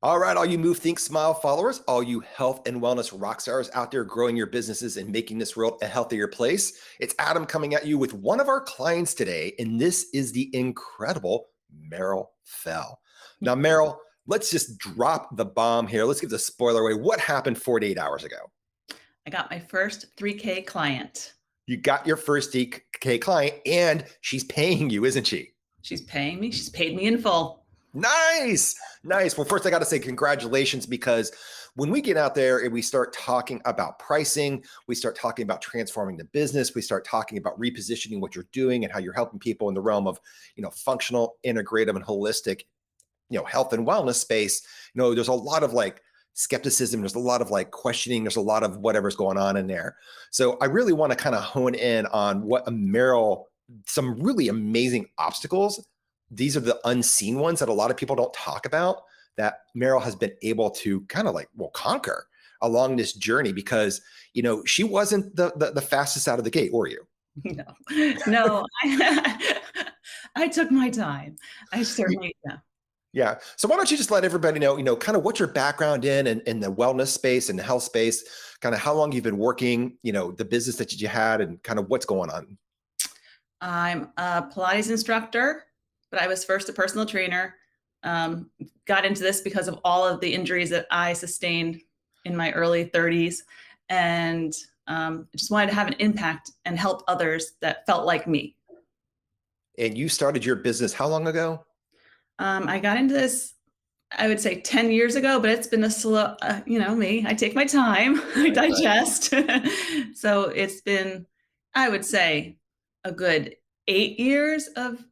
All right, all you Move, Think, Smile followers, all you health and wellness rock stars out there growing your businesses and making this world a healthier place. It's Adam coming at you with one of our clients today, and this is the incredible Meryl Fell. Now, Meryl, let's just drop the bomb here. Let's give the spoiler away. What happened 48 hours ago? I got my first 3K client. You got your first DK client, and she's paying you, isn't she? She's paying me. She's paid me in full. Nice. Nice. Well, first, I got to say congratulations, because when we get out there and we start talking about pricing, we start talking about transforming the business, we start talking about repositioning what you're doing and how you're helping people in the realm of, functional, integrative, and holistic, health and wellness space. There's a lot of like skepticism. There's a lot of like questioning. There's a lot of whatever's going on in there. So I really want to kind of hone in on what some really amazing obstacles. These are the unseen ones that a lot of people don't talk about, that Meryl has been able to kind of conquer along this journey, because, she wasn't the fastest out of the gate, were you? No, no, I took my time. I certainly, yeah. Yeah. So why don't you just let everybody know, kind of what your background in the wellness space and the health space, kind of how long you've been working, the business that you had, and kind of what's going on. I'm a Pilates instructor, but I was first a personal trainer. Got into this because of all of the injuries that I sustained in my early 30s, and just wanted to have an impact and help others that felt like me. And you started your business how long ago? I got into this, I would say 10 years ago, but it's been a slow, me, I take my time, I Right, right. digest. So it's been, I would say, a good 8 years of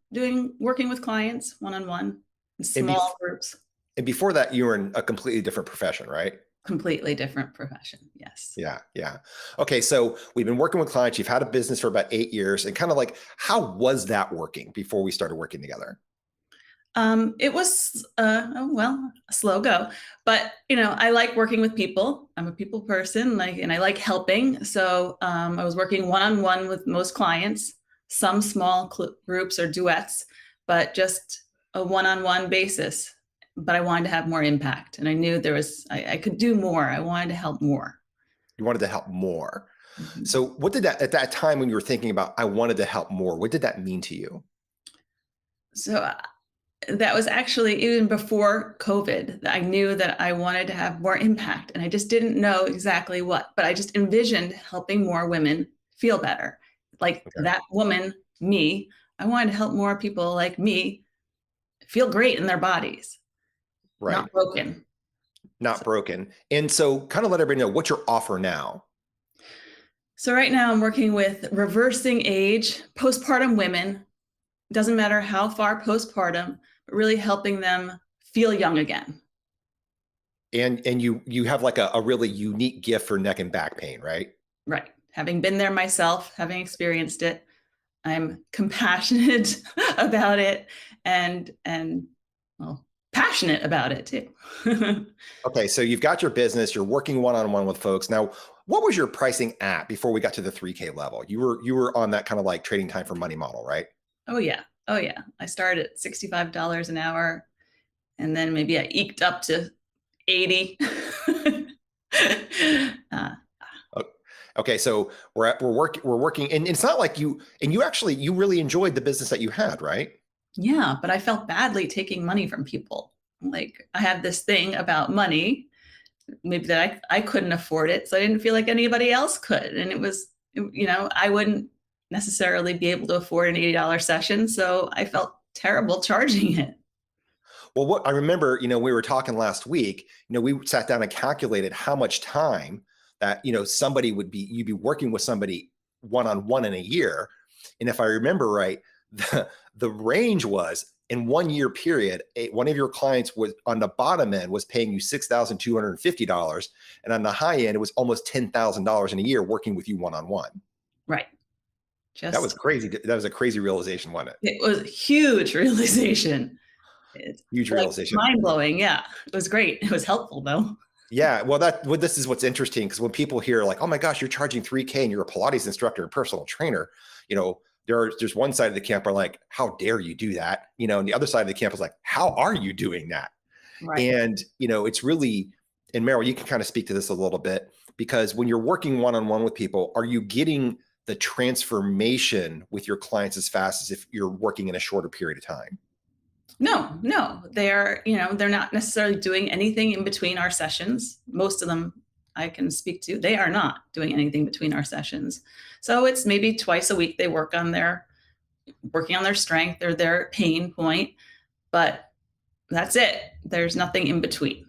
working with clients one-on-one in And, bef- small groups. and before that, you were in a completely different profession, right? Completely different profession. Yes. Yeah, yeah. Okay, so we've been working with clients. You've had a business for about 8 years, and kind of like, how was that working before we started working together? It was, well, a slow go, but I like working with people. I'm a people person, and I like helping. So I was working one-on-one with most clients, some small groups or duets, but just a one-on-one basis. But I wanted to have more impact, and I knew I could do more. I wanted to help more. You wanted to help more. Mhm. So what did that, at that time when you were thinking about, I wanted to help more, what did that mean to you? So that was actually even before COVID. I knew that I wanted to have more impact, and I just didn't know exactly what, but I just envisioned helping more women feel better. Like Okay. that woman, me, I wanted to help more people like me feel great in their bodies, Right. not broken. Not broken. And so kind of let everybody know what's your offer now. So right now I'm working with reversing age, postpartum women. Doesn't matter how far postpartum, but really helping them feel young again. And you have like a really unique gift for neck and back pain, right? Right. Having been there myself, having experienced it, I'm compassionate about it, and well, passionate about it too. Okay, so you've got your business, you're working one-on-one with folks. Now, what was your pricing at before we got to the 3K level? You were on that kind of like trading time for money model, right? Oh yeah. Oh yeah. I started at $65 an hour, and then maybe I eked up to 80. uh, O- Okay, so we're working, and it's not like you really enjoyed the business that you had, right? yeah, but I felt badly taking money from people. Like I had this thing about money, maybe that I couldn't afford it. So I didn't feel like anybody else could. And I wouldn't necessarily be able to afford an $80 session. So I felt terrible charging it. Well, what I remember, we were talking last week, we sat down and calculated how much time that, you'd be working with somebody one-on-one in a year. And if I remember right, the range was in 1 year period, one of your clients was on the bottom end was paying you $6,250. And on the high end, it was almost $10,000 in a year working with you one-on-one. Right. That was Just, crazy. That was a crazy realization, wasn't it? it was a huge realization. It's Huge like realization. mind blowing. Yeah. It was great. It was helpful though. Yeah, well, this is what's interesting, because when people hear like, "Oh my gosh, you're charging 3K and you're a Pilates instructor and personal trainer," there's one side of the camp are like, "How dare you do that?" And the other side of the camp is like, "How are you doing that?" Right. And, it's really, and Meryl, you can kind of speak to this a little bit, because when you're working one-on-one with people, are you getting the transformation with your clients as fast as if you're working in a shorter period of time? No, no, they're not necessarily doing anything in between our sessions. Most of them I can speak to, they are not doing anything between our sessions. So it's maybe twice a week they working on their strength or their pain point, but that's it. There's nothing in between.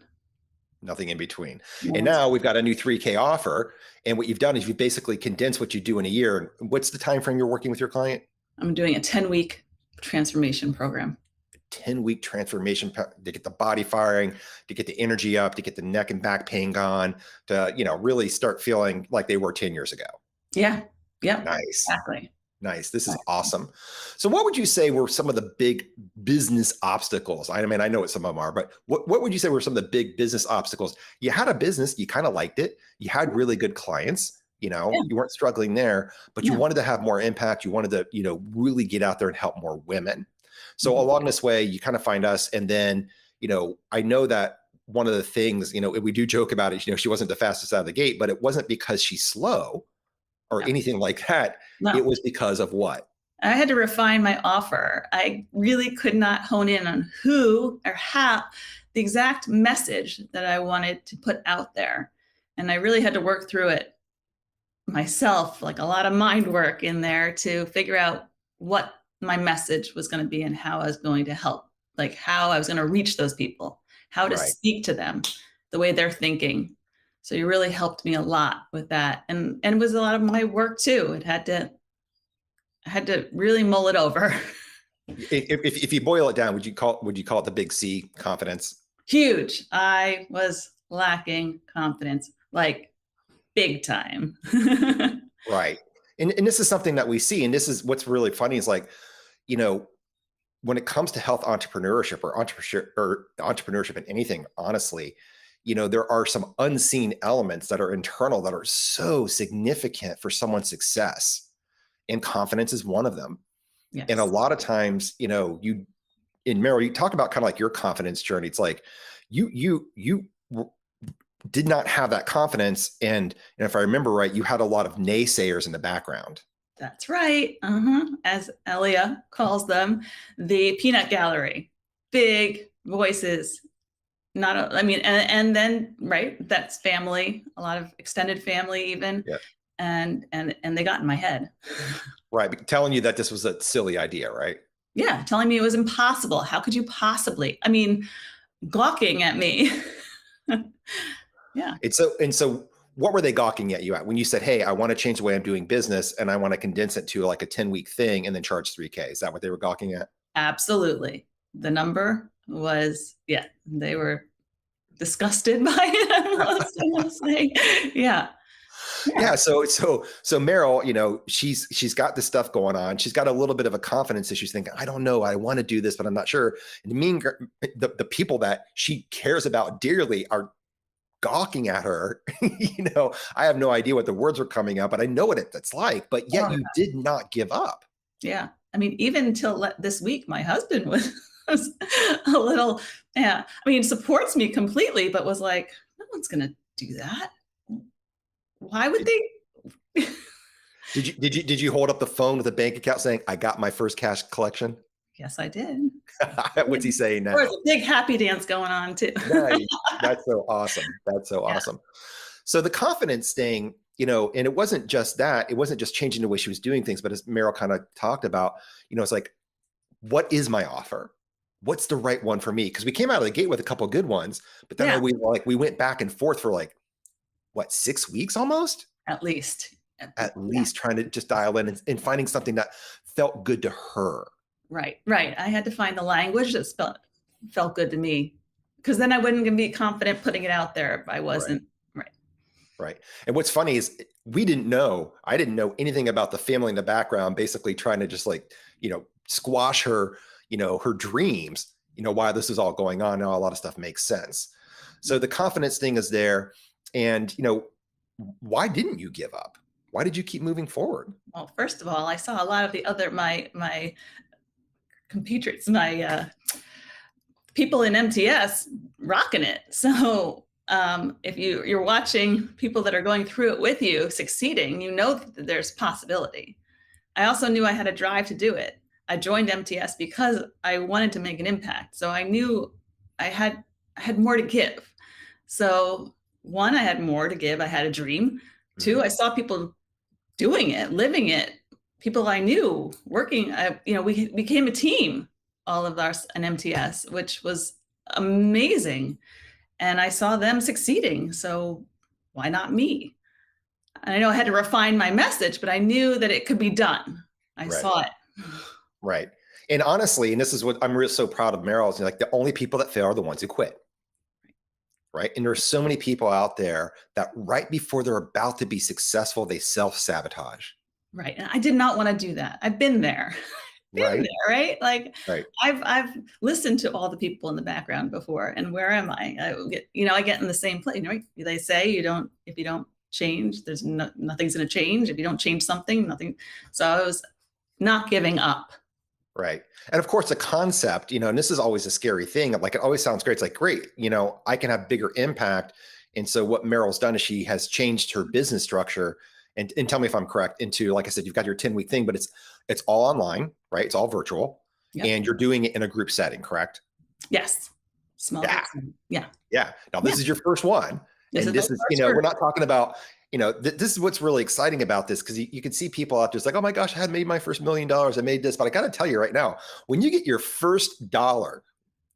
Nothing in between. And No. now we've got a new 3K offer. And what you've done is you've basically condensed what you do in a year. What's the time frame you're working with your client? I'm doing a 10-week transformation program. 10-week transformation to get the body firing, to get the energy up, to get the neck and back pain gone, to, really start feeling like they were 10 years ago. Yeah. Yep. Nice. Exactly. Nice. This is awesome. So what would you say were some of the big business obstacles? I mean, I know what some of them are, but what would you say were some of the big business obstacles? You had a business, you kind of liked it. You had really good clients, Yeah. you weren't struggling there, but you No. wanted to have more impact. You wanted to, really get out there and help more women. So Mhm. along this way, you kind of find us. And then, I know that one of the things, we do joke about it, she wasn't the fastest out of the gate, but it wasn't because she's slow or No. anything like that. It No. was because of what? I had to refine my offer. I really could not hone in on who or how the exact message that I wanted to put out there. And I really had to work through it myself, like a lot of mind work in there to figure out what my message was going to be and how I was going to help, like how I was going to reach those people, how to Right. speak to them the way they're thinking. So you really helped me a lot with that. And it was a lot of my work too. I had to really mull it over. If you boil it down, would you call it the big C, confidence? Huge. I was lacking confidence, like big time. Right. And this is something that we see. And this is what's really funny is like, you know, when it comes to health entrepreneurship or entrepreneurship in anything, honestly, there are some unseen elements that are internal that are so significant for someone's success. And confidence is one of them. And a Yes. lot of times, in Meryl, you talk about kind of like your confidence journey. It's like you did not have that confidence. And if I remember right, you had a lot of naysayers in the background. That's right. As Elia calls them, the peanut gallery, big voices. I mean, and then, right, that's family, a lot of extended family even. Yeah. And they got in my head. Right. But telling you that this was a silly idea, right? Yeah. Telling me it was impossible. How could you possibly? I mean, gawking at me. Yeah. And so what were they gawking at you at when you said, hey, I want to change the way I'm doing business and I want to condense it to like a 10-week thing and then charge 3K? Is that what they were gawking at? Absolutely. The number was, yeah, they were disgusted by it. I'm saying. Yeah. Yeah. Yeah. So Meryl, she's got this stuff going on. She's got a little bit of a confidence issue. She's thinking, I don't know, I want to do this, but I'm not sure. And the people that she cares about dearly are gawking at her. I have no idea what the words were coming out, but I know what it's like. But yet Oh, you did not give up. yeah. I mean, even until this week, my husband was a little, yeah. I mean, supports me completely, but was like, no one's going to do that. Why would Did, they? did you hold up the phone with a bank account saying, I got my first cash collection? Yes, I did. What's he saying now? There was a big happy dance going on too. Nice. That's so awesome. That's so Yeah. awesome. So the confidence thing, and it wasn't just that, it wasn't just changing the way she was doing things, but as Meryl kind of talked about, it's like, what is my offer? What's the right one for me? Because we came out of the gate with a couple of good ones, but then Yeah. we went back and forth for like, what, 6 weeks almost? At least. At least trying to just dial in and finding something that felt good to her. Right. I had to find the language that felt good to me, because then I wouldn't be confident putting it out there if I wasn't. Right. Right. And what's funny is I didn't know anything about the family in the background, basically trying to just like, squash her, her dreams, while this is all going on. Now a lot of stuff makes sense. So the confidence thing is there. And, why didn't you give up? Why did you keep moving forward? Well, first of all, I saw a lot of the other my compatriots, my people in MTS rocking it. So if you're watching people that are going through it with you succeeding, you know that there's possibility. I also knew I had a drive to do it. I joined MTS because I wanted to make an impact. So I knew I had more to give. So one, I had more to give. I had a dream. Two, I saw people doing it, living it. People I knew working. We became a team, all of us in MTS, which was amazing. And I saw them succeeding. So why not me? And I know I had to refine my message, but I knew that it could be done. I Right. saw it. Right. And honestly, and this is what I'm really so proud of Meryl, is like the only people that fail are the ones who quit. Right. And there's so many people out there that right before they're about to be successful, they self-sabotage. Right. And I did not want to do that. I've been there. Been Right. there, right? Like Right. I've listened to all the people in the background before, and where am I? I get in the same place. Right? They say if you don't change, nothing's going to change. If you don't change something, nothing. So I was not giving up. Right. And of course, the concept, and this is always a scary thing. Like, it always sounds great. It's like, great, I can have bigger impact. And so what Meryl's done is she has changed her business structure, and tell me if I'm correct, into, like I said, you've got your 10-week thing, but it's all online, right? It's all virtual. Yep. And you're doing it in a group setting, correct? Yes. Small. Yeah. Groups. Yeah. Yeah. Now this is your first one. This And is we're not talking about, this is what's really exciting about this, because you can see people out there. It's like, oh my gosh, I had made my first $1 million. I made this, but I got to tell you right now, when you get your first dollar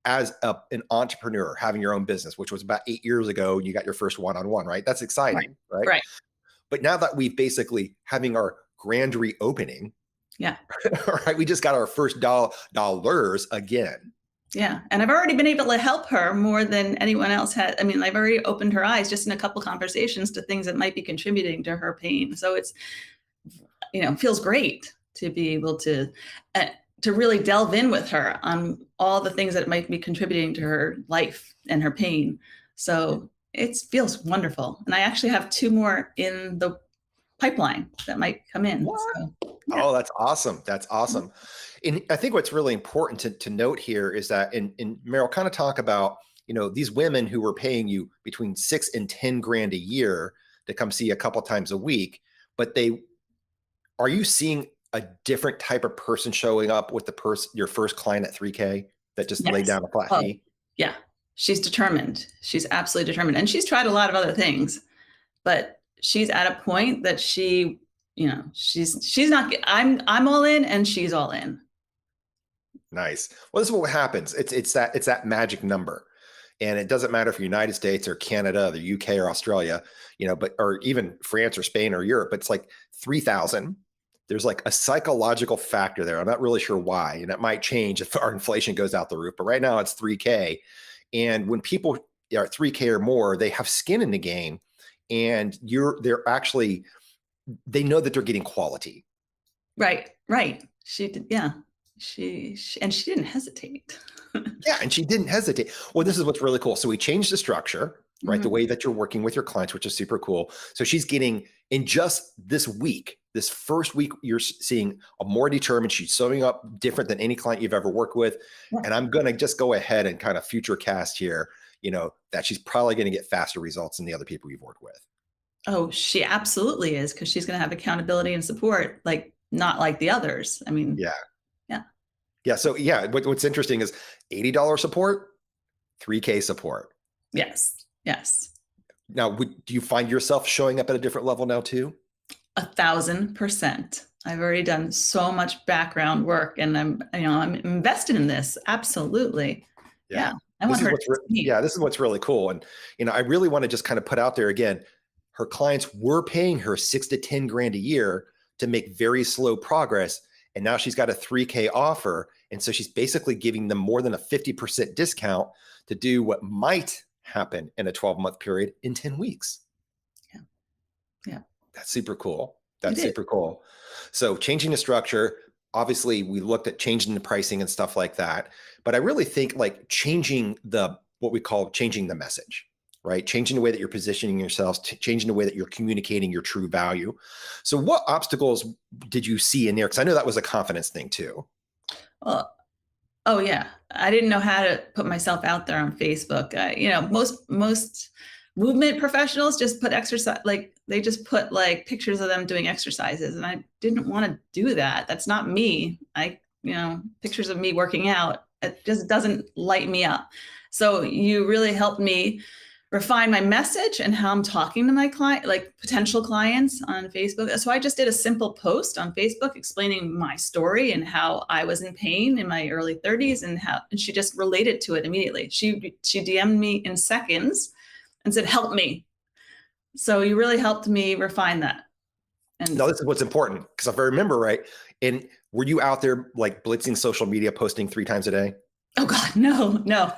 as an entrepreneur having your own business, which was about 8 years ago, you got your first one-on-one, right? That's exciting, right? Right. But now that we've basically having our grand reopening, yeah, right? We just got our first dollars again. Yeah. And I've already been able to help her more than anyone else had. I mean, I've already opened her eyes just in a couple conversations to things that might be contributing to her pain. So it's, feels great to be able to really delve in with her on all the things that might be contributing to her life and her pain. So it feels wonderful. And I actually have 2 more in the pipeline that might come in. So, yeah. Oh, that's awesome. That's awesome. And I think what's really important to note here is that, and Meryl, kind of talk about, these women who were paying you between $6 and $10 grand a year to come see you a couple times a week, but are you seeing a different type of person showing up with your first client at 3K that just laid down a flat fee? Yeah. She's determined. She's absolutely determined. And she's tried a lot of other things, but she's at a point that she's not, I'm all in and she's all in. Nice. Well, this is what happens. It's that magic number. And it doesn't matter if you're United States or Canada, the UK or Australia, or even France or Spain or Europe. It's like 3,000. There's like a psychological factor there. I'm not really sure why. And that might change if our inflation goes out the roof. But right now it's 3K. And when people are 3K or more, they have skin in the game, and they know that they're getting quality. Right. She did. Yeah. She didn't hesitate. Yeah. And she didn't hesitate. Well, this is what's really cool. So we changed the structure, right? Mm-hmm. The way that you're working with your clients, which is super cool. So she's getting, in just this first week, you're seeing a more determined, she's showing up different than any client you've ever worked with. Yeah. And I'm going to just go ahead and kind of future cast here, that she's probably going to get faster results than the other people you've worked with. Oh, she absolutely is, because she's going to have accountability and support, not like the others. I mean, yeah. So what's interesting is $80 support, 3K support. Yes. Now, do you find yourself showing up at a different level now too? 1,000%. I've already done so much background work, and I'm invested in this. Absolutely. Yeah. This is what's really cool. And, I really want to just kind of put out there again, her clients were paying her $6 to $10 grand a year to make very slow progress. And now she's got a 3K offer. And so she's basically giving them more than a 50% discount to do what might happen in a 12-month period in 10 weeks. Yeah. That's super cool. Cool. So changing the structure, obviously we looked at changing the pricing and stuff like that. But I really think changing what we call changing the message. Right? Changing the way that you're positioning yourselves, changing the way that you're communicating your true value. So what obstacles did you see in there? Because I know that was a confidence thing too. Well, Oh yeah, I didn't know how to put myself out there on Facebook. Most movement professionals just put exercise, like they just put like pictures of them doing exercises, and I didn't want to do that. That's not me. Pictures of me working out, it just doesn't light me up. So you really helped me refine my message and how I'm talking to my client, like potential clients on Facebook. So I just did a simple post on Facebook explaining my story and how I was in pain in my early 30s, and she just related to it immediately. She DM'd me in seconds and said, "Help me." So you really helped me refine that. And No, this is what's important, because if I remember right, and were you out there like blitzing social media, posting 3 times a day? oh God, no, no.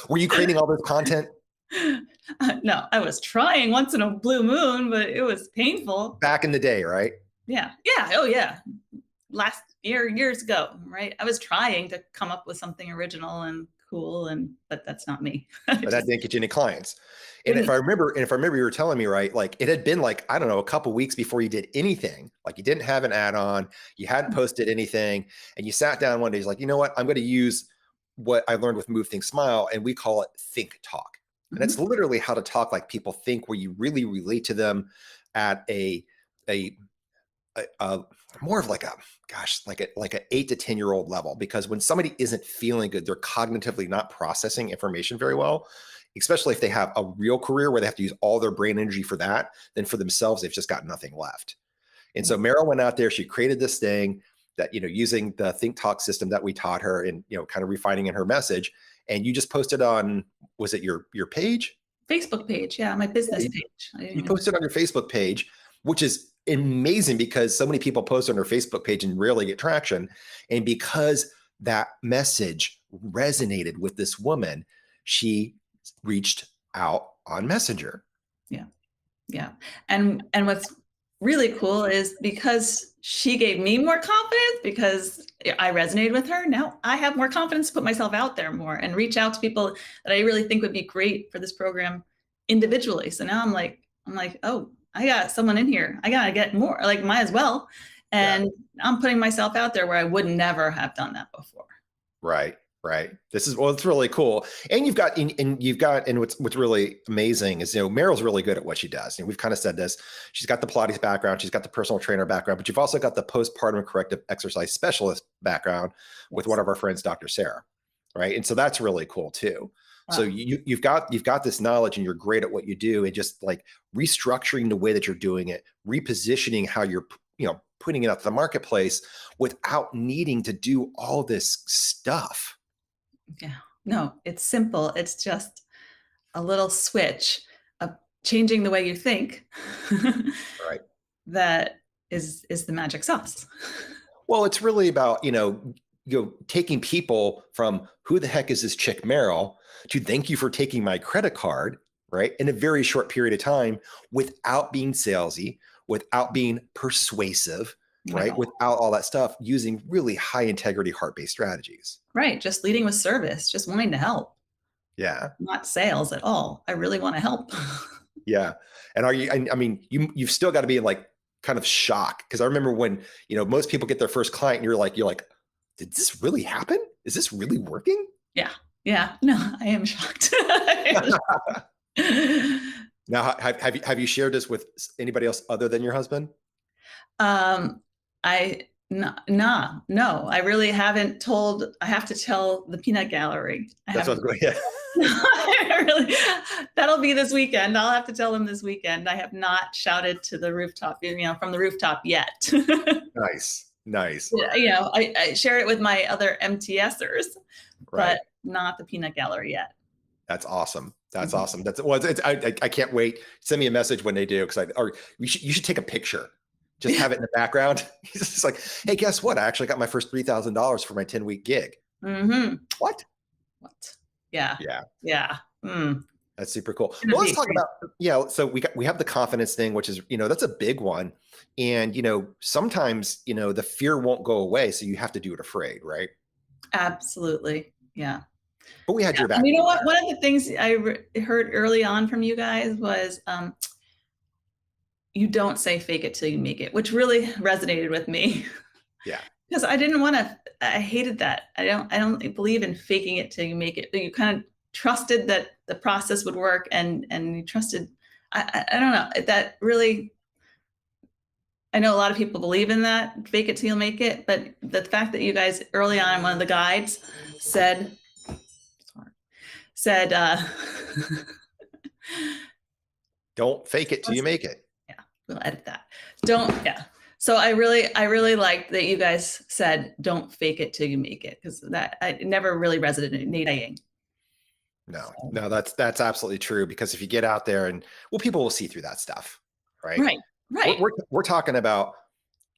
Were you creating all this content No, I was trying once in a blue moon, but it was painful. back in the day, right? Yeah. Yeah. Oh yeah. Last year, years ago, right? I was trying to come up with something original and cool, but that's not me. I But that just didn't get you any clients. And didn't. if I remember, you were telling me right, like it had been like, I don't know, a couple weeks before you did anything. Like you didn't have an add-on, you hadn't posted anything, and you sat down one day, like, you know what? I'm going to use what I learned with Move, Think, Smile, and we call it Think Talk. And it's Mhm. literally how to talk like people think, where you really relate to them at a more of like a like a 8 to 10 year old level, because when somebody isn't feeling good, they're cognitively not processing information very well, especially if they have a real career where they have to use all their brain energy for that. Then for themselves, they've just got nothing left. And so Meryl went out there, she created this thing that, using the Think Talk system that we taught her, and kind of refining in her message, and you just posted on, was it your page? Facebook page, yeah, my Yeah, business you, page. you posted on your Facebook page, which is amazing because so many people post on their Facebook page and rarely get traction. And because that message resonated with this woman, she reached out on Messenger. Yeah. Yeah. And what's really cool is because she gave me more confidence because I resonated with her. Now I have more confidence to put myself out there more and reach out to people that I really think would be great for this program individually. So now I'm like, oh, I got someone in here. I gotta get more. Like, might as well. Yeah. And I'm putting myself out there where I would never have done that before. Right. Right. This is, well, it's really cool. And and what's really amazing is, Meryl's really good at what she does. And we've kind of said this. She's got the Pilates background, she's got the personal trainer background, but you've also got the postpartum corrective exercise specialist background with Yes. one of our friends, Dr. Sarah. Right. And so that's really cool too. So Wow. you've got this knowledge, and you're great at what you do, and just like restructuring the way that you're doing it, repositioning how you're putting it out to the marketplace without needing to do all this stuff. Yeah. No, it's simple. It's just a little switch of changing the way you think. Right. That is the magic sauce. Well, it's really about, taking people from who the heck is this chick Meryl to thank you for taking my credit card, right? In a very short period of time, without being salesy, without being persuasive, Right. right? Without all that stuff, using really high integrity, heart-based strategies. Right, just leading with service, just wanting to help, Yeah. not sales at all. I really wanna help. Yeah. And I mean, you've still got to be like kind of shocked, because I remember when, most people get their first client and you're like, did this really happen? Is this really working? Yeah, yeah. No, I am shocked. I am shocked. Now, have you shared this with anybody else other than your husband? Um, I no, nah, no, I really haven't told. I have to tell the peanut gallery. I That's what I haven't. was going. Yeah. I really, that'll be this weekend. I'll have to tell them this weekend. I have not shouted to the rooftop, from the rooftop yet. Nice. Nice. I share it with my other MTSers, Right. but not the peanut gallery yet. That's awesome. That's Mhm. awesome. That's, well, I can't wait. Send me a message when they do, or you should take a picture. Just have it in the background. He's just like, hey, guess what? I actually got my first $3,000 for my 10-week gig. Mhm. What? What? Yeah. Yeah. Yeah. That's super cool. Gonna Well, let's be talk crazy. about, so we have the confidence thing, which is, that's a big one. And, sometimes, the fear won't go away. So you have to do it afraid, right? Absolutely. Yeah. But we had Yeah. your back. And you know what? One of the things I heard early on from you guys was, you don't say fake it till you make it, which really resonated with me. Yeah. Because I didn't want to I hated that. I don't believe in faking it till you make it. You kind of trusted that the process would work, and you trusted. I don't know, that really. I know a lot of people believe in that, fake it till you make it, but the fact that you guys early on, one of the guides said, said, Don't fake it till you make it. yeah, we'll edit that. Don't, yeah. So I really liked that you guys said, don't fake it till you make it, because that I never really resonated. No, So, no, that's absolutely true. Because if you get out there and well, people will see through that stuff, right? right, We're right. we're talking about,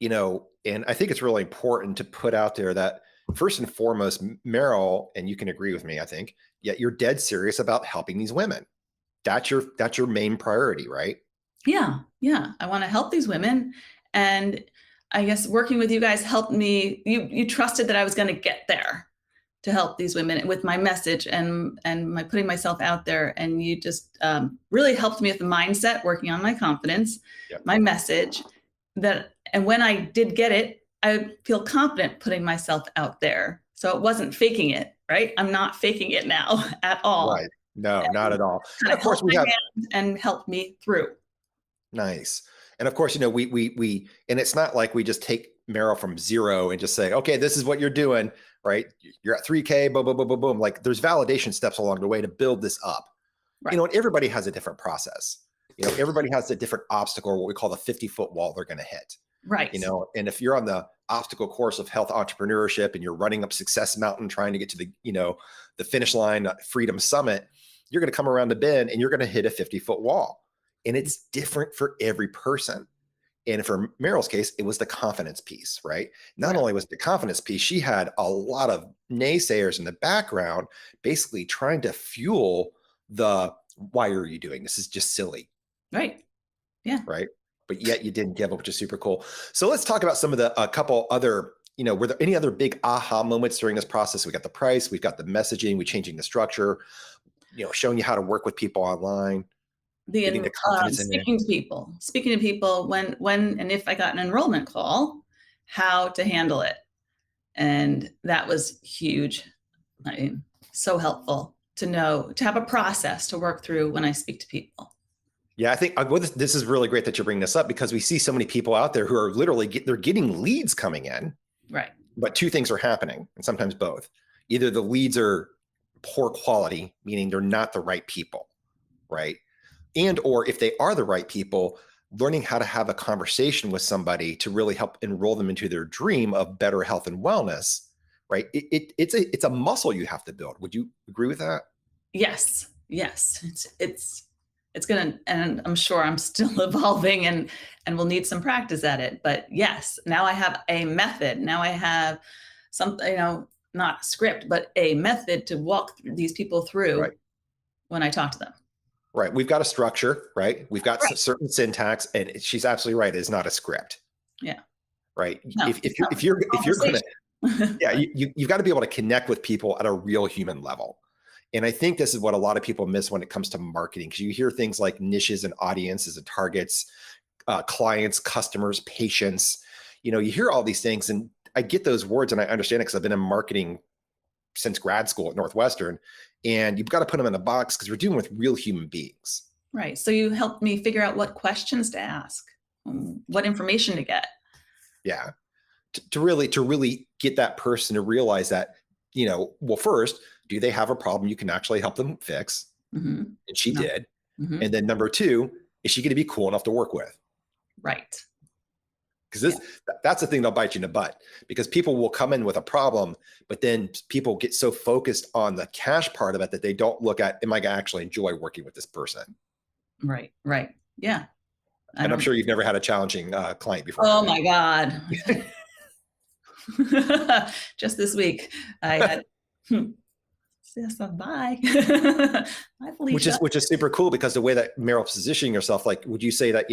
and I think it's really important to put out there that first and foremost, Meryl, and you can agree with me, I think, yet you're dead serious about helping these women. That's your main priority, right? Yeah, yeah. I want to help these women, and I guess working with you guys helped me. You trusted that I was going to get there to help these women with my message and my putting myself out there, and you just really helped me with the mindset, working on my confidence, Yep. my message. And when I did get it, I feel confident putting myself out there. So it wasn't faking it, right? I'm not faking it now at all. Right. No, not at all. And Kind of of course held we my have hand and helped me through. nice. And of course, we and it's not like we just take Meryl from zero and just say, okay, this is what you're doing, right? You're at 3K, boom, boom, boom, boom, boom. Like there's validation steps along the way to build this up. Right. And everybody has a different process. Everybody has a different obstacle, or what we call the 50-foot wall they're going to hit. Right. And if you're on the obstacle course of health entrepreneurship and you're running up Success Mountain trying to get to the finish line, Freedom Summit, you're going to come around the bend and you're going to hit a 50-foot wall. And it's different for every person. And for Meryl's case, it was the confidence piece, right? Not only was the confidence piece, she had a lot of naysayers in the background, basically trying to fuel the, why are you doing this? This is just silly. Right. Yeah. Right. But yet you didn't give up, which is super cool. So let's talk about some of a couple other, were there any other big aha moments during this process? We got the price, we've got the messaging, we're changing the structure, showing you how to work with people online, getting the confidence in there. Speaking to people when and if I got an enrollment call, how to handle it. And that was huge. I mean, so helpful to know, to have a process to work through when I speak to people. Yeah, I think this is really great that you're bringing this up, because we see so many people out there who are literally they're getting leads coming in. Right. But two things are happening, and sometimes both. Either the leads are poor quality, meaning they're not the right people, right? And or if they are the right people, learning how to have a conversation with somebody to really help enroll them into their dream of better health and wellness, right? It's a muscle you have to build. Would you agree with that? Yes. It's gonna, and I'm sure I'm still evolving and will need some practice at it. But yes, now I have a method. Now I have something, not a script, but a method to walk these people through Right. when I talk to them. Right. We've got a structure, right? We've got certain syntax, and she's absolutely right. It's not a script. Yeah. Right. No, if you're going to, yeah, you've got to be able to connect with people at a real human level. And I think this is what a lot of people miss when it comes to marketing, because you hear things like niches and audiences and targets, clients, customers, patients. You hear all these things, and I get those words and I understand it because I've been in marketing since grad school at Northwestern. And you've got to put them in a box because we're dealing with real human beings. Right. So you helped me figure out what questions to ask, what information to get. Yeah. To really get that person to realize that, well, first, do they have a problem you can actually help them fix? Mm-hmm. And she did. Mm-hmm. And then number two, is she going to be cool enough to work with? Right. Because that's the thing that'll bite you in the butt, because people will come in with a problem, but then people get so focused on the cash part of it that they don't look at, am I going to actually enjoy working with this person? Right. Right. Yeah. And I'm sure you've never had a challenging client before. Oh my God. Just this week I had, bye. Bye, Felicia. Which is super cool, because the way that Meryl's positioning herself, like, would you say that,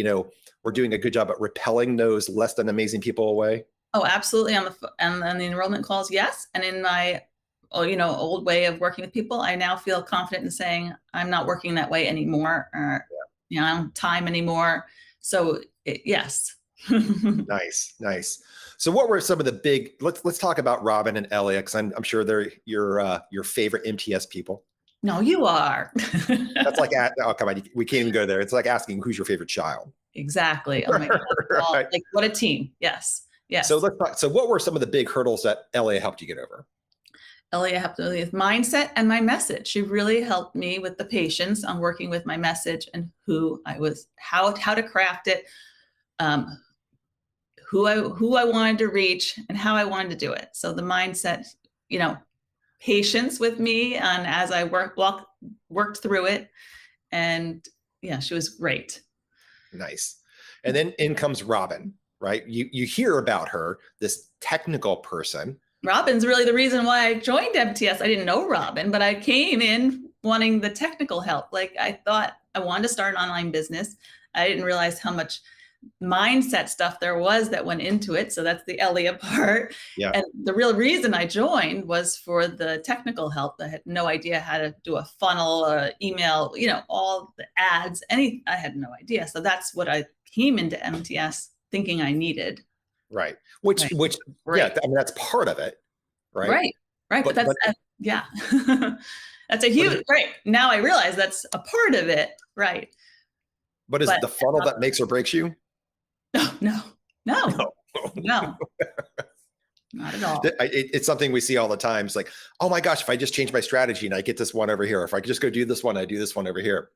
we're doing a good job at repelling those less than amazing people away? Oh, absolutely. On the enrollment calls. Yes. And in my, old way of working with people, I now feel confident in saying, I'm not working that way anymore, or, I don't have time anymore. So yes, Nice, nice. So what were some of the big, let's talk about Robin and Elliot, because I'm sure they're your favorite MTS people. No, you are. That's like, oh, come on, we can't even go there. It's like asking who's your favorite child. Exactly. Oh my God. Oh, Right. like what a team. Yes. So Yes. let's talk. So what were some of the big hurdles that Elliot helped you get over? Elia helped me with mindset and my message. She really helped me with the patience on working with my message and who I was, how to craft it, um, who I wanted to reach and how I wanted to do it. So the mindset, you know, patience with me and as I worked through it. And yeah, she was great. Nice. And then in comes Robin, right? You hear about her, this technical person. Robin's really the reason why I joined MTS. I didn't know Robin, but I came in wanting the technical help. Like I thought I wanted to start an online business. I didn't realize how much mindset stuff there was that went into it. So that's the Elia part. Yeah. And the real reason I joined was for the technical help. I had no idea how to do a funnel, email, you know, all the ads, I had no idea. So that's what I came into MTS thinking I needed. Right. Right. Which, Right. yeah, I mean, that's part of it. Right. Right. Right. But that's, yeah, that's a huge, right. Now I realize that's a part of it. Right. But is it the funnel that makes or breaks you? No, not at all. It's something we see all the time. It's like, oh my gosh, if I just change my strategy and I get this one over here, if I could just go do this one, I do this one over here.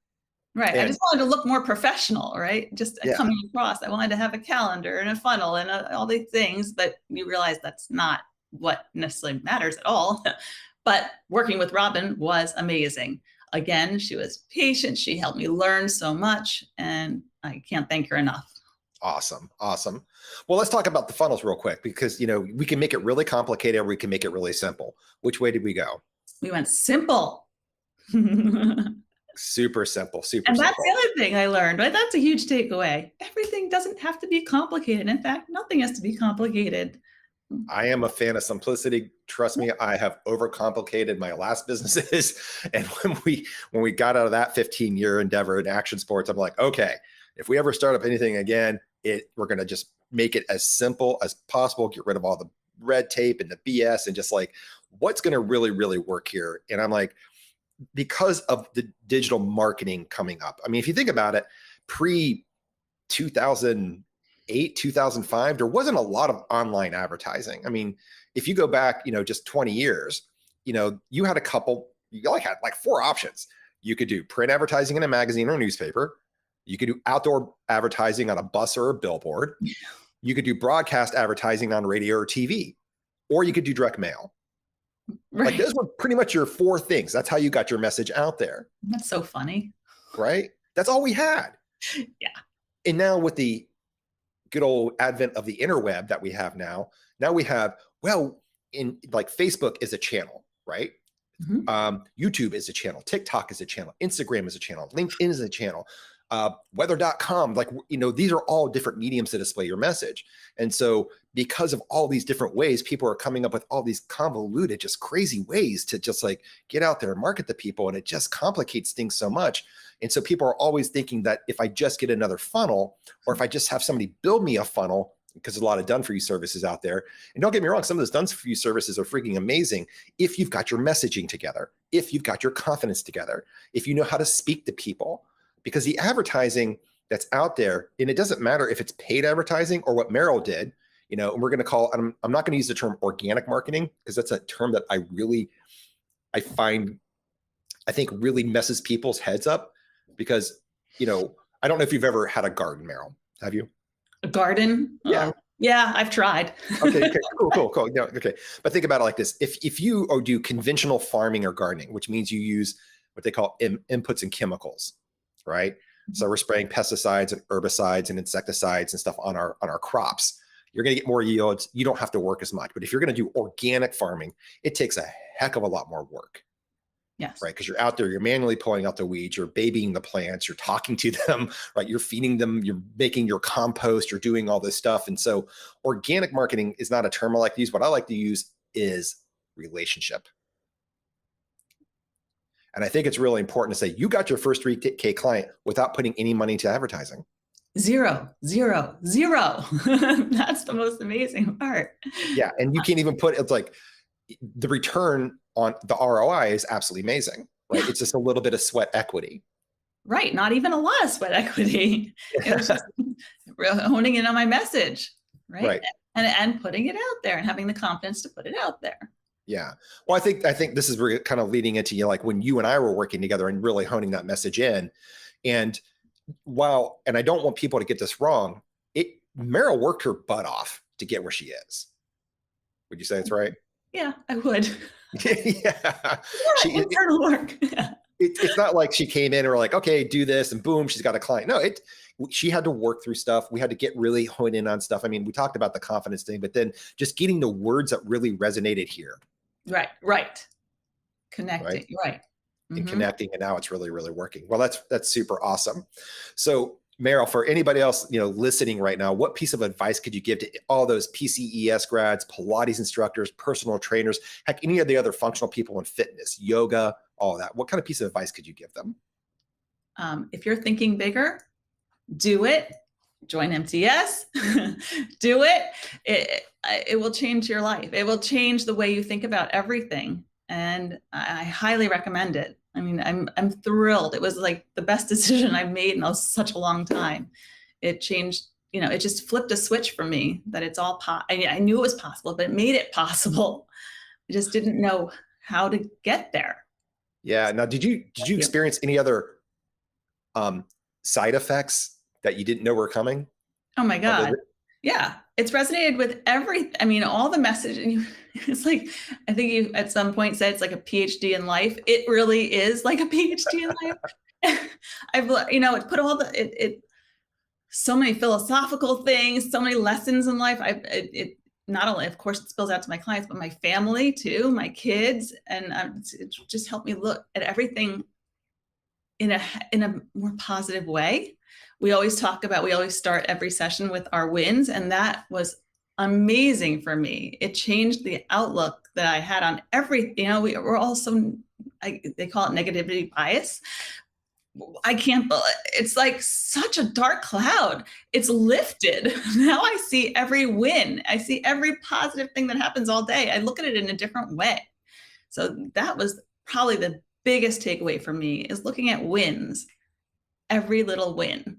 Right. I just wanted to look more professional, right? Just coming across. I wanted to have a calendar and a funnel and all these things, but you realize that's not what necessarily matters at all. But working with Robin was amazing. Again, she was patient. She helped me learn so much, and I can't thank her enough. Awesome. Awesome. Well, let's talk about the funnels real quick, because, you know, we can make it really complicated or we can make it really simple. Which way did we go? We went simple. Super simple, super and simple. That's the other thing I learned, right? That's a huge takeaway. Everything doesn't have to be complicated. In fact, nothing has to be complicated. I am a fan of simplicity. Trust me, I have overcomplicated my last businesses. And when we got out of that 15-year endeavor in action sports, I'm like, okay, if we ever start up anything again, we're going to just make it as simple as possible, get rid of all the red tape and the BS, and just like, what's going to really, really work here? And I'm like, because of the digital marketing coming up. I mean, if you think about it, pre 2008, 2005, there wasn't a lot of online advertising. I mean, if you go back, you know, just 20 years, you know, you had you only had like 4 options. You could do print advertising in a magazine or a newspaper. You could do outdoor advertising on a bus or a billboard. You could do broadcast advertising on radio or TV, or you could do direct mail. Right. Like those were pretty much your 4 things. That's how you got your message out there. That's so funny. Right? That's all we had. Yeah. And now with the good old advent of the interweb that we have now we have, well, in like Facebook is a channel, right? Mm-hmm. YouTube is a channel. TikTok is a channel. Instagram is a channel. LinkedIn is a channel. Weather.com, like, you know, these are all different mediums to display your message. And so because of all these different ways, people are coming up with all these convoluted, just crazy ways to just like get out there and market to people. And it just complicates things so much. And so people are always thinking that if I just get another funnel, or if I just have somebody build me a funnel, because there's a lot of done for you services out there. And don't get me wrong, some of those done for you services are freaking amazing if you've got your messaging together, if you've got your confidence together, if you know how to speak to people. Because the advertising that's out there, and it doesn't matter if it's paid advertising or what Meryl did, you know, and we're going to call, I'm not going to use the term organic marketing, because that's a term that I think really messes people's heads up. Because, you know, I don't know if you've ever had a garden, Meryl. Have you? A garden? Yeah. Yeah, I've tried. Okay, cool. No, okay. But think about it like this. If you do conventional farming or gardening, which means you use what they call inputs and chemicals, right? Mm-hmm. So we're spraying pesticides and herbicides and insecticides and stuff on our crops. You're going to get more yields. You don't have to work as much. But if you're going to do organic farming, it takes a heck of a lot more work. Yes. Right. Because you're out there, you're manually pulling out the weeds, you're babying the plants, you're talking to them, right? You're feeding them, you're making your compost, you're doing all this stuff. And so organic marketing is not a term I like to use. What I like to use is relationship. And I think it's really important to say you got your first 3K client without putting any money into advertising. Zero, zero, zero. That's the most amazing part. Yeah. And you can't even put, it's like the return on the ROI is absolutely amazing, right? Yeah, It's just a little bit of sweat equity. right. Not even a lot of sweat equity. It was just honing in on my message, right? Right. And putting it out there and having the confidence to put it out there. Yeah. Well, I think this is where kind of leading into, like when you and I were working together and really honing that message in. And and I don't want people to get this wrong, Meryl worked her butt off to get where she is. Would you say it's right? Yeah, I would. Yeah. Yeah, internal work. It's not like she came in and were like, okay, do this, and boom, she's got a client. No, she had to work through stuff. We had to get really honed in on stuff. I mean, we talked about the confidence thing, but then just getting the words that really resonated here. Right. Connecting, right. And connecting, and now it's really, really working. Well, that's super awesome. So Meryl, for anybody else, listening right now, what piece of advice could you give to all those PCES grads, Pilates instructors, personal trainers, heck, any of the other functional people in fitness, yoga, all of that? What kind of piece of advice could you give them? If you're thinking bigger, do it. Join MTS. Do it. It will change your life. It will change the way you think about everything. And I highly recommend it. I mean, I'm thrilled. It was like the best decision I've made in such a long time. It changed, it just flipped a switch for me that it's all I knew it was possible, but it made it possible. I just didn't know how to get there. Yeah. Now, did you experience any other side effects that you didn't know were coming? Oh my God. Yeah. It's resonated with all the messaging. It's like, I think you at some point said it's like a PhD in life. It really is like a PhD in life. It put so many philosophical things, so many lessons in life. It not only, of course, it spills out to my clients, but my family too, my kids. And it just helped me look at everything in a more positive way. We always start every session with our wins. And that was amazing for me. It changed the outlook that I had on everything. We're all they call it negativity bias. It's like such a dark cloud. It's lifted. Now I see every win. I see every positive thing that happens all day. I look at it in a different way. So that was probably the biggest takeaway for me, is looking at wins. Every little win.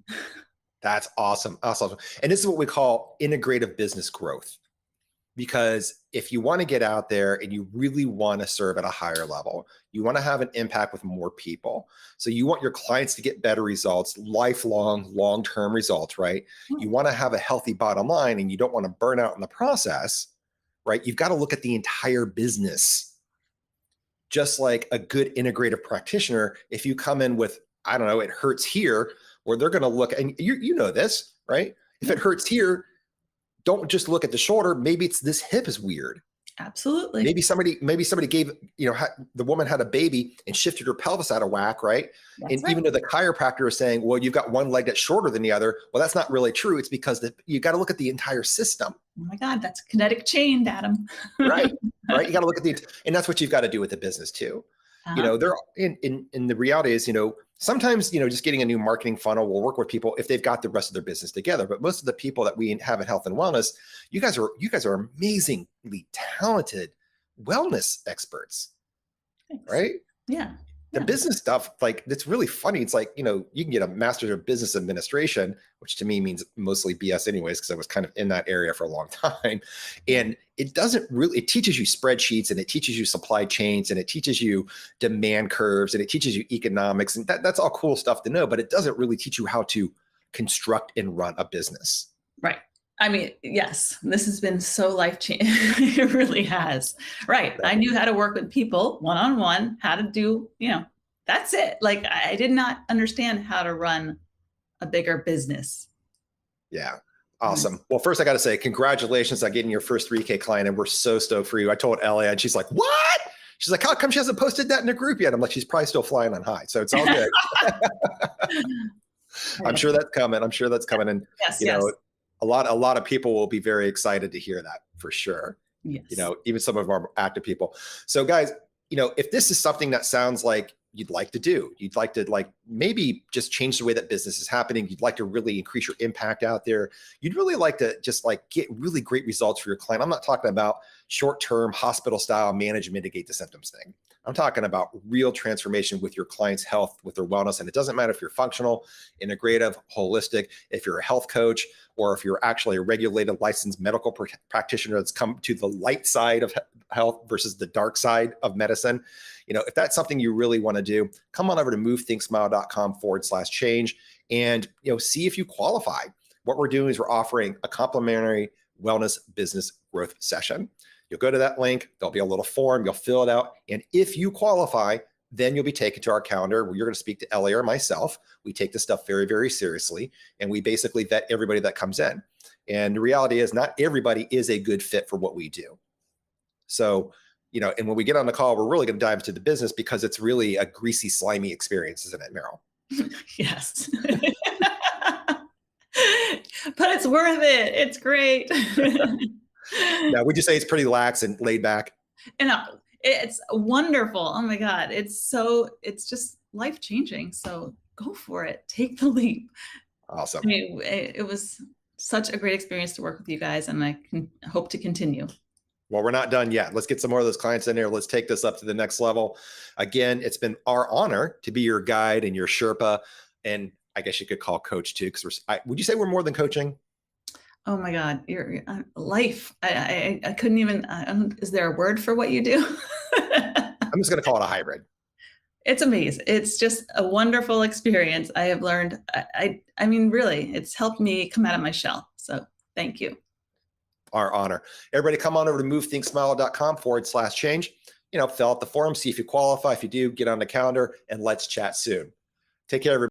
That's awesome. Awesome. And this is what we call integrative business growth. Because if you want to get out there and you really want to serve at a higher level, you want to have an impact with more people. So you want your clients to get better results, lifelong, long-term results, right? You want to have a healthy bottom line, and you don't want to burn out in the process, right? You've got to look at the entire business. Just like a good integrative practitioner, if you come in with, I don't know, it hurts here, or they're going to look, and you know this, right? If it hurts here, don't just look at the shoulder. Maybe it's this hip is weird. Absolutely. Maybe somebody gave, the woman had a baby and shifted her pelvis out of whack, right? That's right. Even though the chiropractor is saying, well, you've got one leg that's shorter than the other. Well, that's not really true. It's because you got to look at the entire system. Oh my God, that's a kinetic chain, Adam. Right. You got to look at and that's what you've got to do with the business too. There in the reality is, sometimes, just getting a new marketing funnel will work with people if they've got the rest of their business together. But most of the people that we have in health and wellness, you guys are amazingly talented wellness experts. Thanks. Right? Yeah. The business stuff, like, it's really funny. It's like, you can get a master's of business administration, which to me means mostly BS anyways, because I was kind of in that area for a long time. And it teaches you spreadsheets, and it teaches you supply chains, and it teaches you demand curves, and it teaches you economics. And that's all cool stuff to know, but it doesn't really teach you how to construct and run a business. Right. I mean, yes, this has been so life-changing. It really has. Right. I knew how to work with people one-on-one, how to do, that's it. Like, I did not understand how to run a bigger business. Yeah. Awesome. Well, first I got to say, congratulations on getting your first 3K client. And we're so stoked for you. I told Ellie, and she's like, what? She's like, how come she hasn't posted that in the group yet? I'm like, she's probably still flying on high. So it's all good. I'm sure that's coming. And, yes. a lot of people will be very excited to hear that, for sure. Yes. Even some of our active people. So guys, if this is something that sounds like you'd like to do. You'd like to maybe just change the way that business is happening. You'd like to really increase your impact out there. You'd really like to just get really great results for your client. I'm not talking about short-term hospital style manage, mitigate the symptoms thing. I'm talking about real transformation with your client's health, with their wellness. And it doesn't matter if you're functional, integrative, holistic, if you're a health coach, or if you're actually a regulated licensed medical practitioner that's come to the light side of health versus the dark side of medicine. If that's something you really want to do, come on over to movethinksmile.com/change and see if you qualify. What we're doing is we're offering a complimentary wellness business growth session. You'll go to that link, there'll be a little form, you'll fill it out. And if you qualify, then you'll be taken to our calendar where you're going to speak to Ellie or myself. We take this stuff very, very seriously. And we basically vet everybody that comes in. And the reality is not everybody is a good fit for what we do. So, and when we get on the call, we're really going to dive into the business because it's really a greasy, slimy experience, isn't it, Meryl? Yes. But it's worth it. It's great. Now, would you say it's pretty lax and laid back? It's wonderful. Oh my God. It's just life-changing. So go for it. Take the leap. Awesome. I mean, it was such a great experience to work with you guys, and I can hope to continue. Well, we're not done yet. Let's get some more of those clients in there. Let's take this up to the next level. Again, it's been our honor to be your guide and your Sherpa. And I guess you could call coach too, because would you say we're more than coaching? Oh my God, your life. I couldn't even, is there a word for what you do? I'm just going to call it a hybrid. It's amazing. It's just a wonderful experience. I have learned, I mean, really, it's helped me come out of my shell. So thank you. Our honor. Everybody come on over to movethinksmile.com/change. Fill out the form, see if you qualify. If you do, get on the calendar and let's chat soon. Take care, everybody.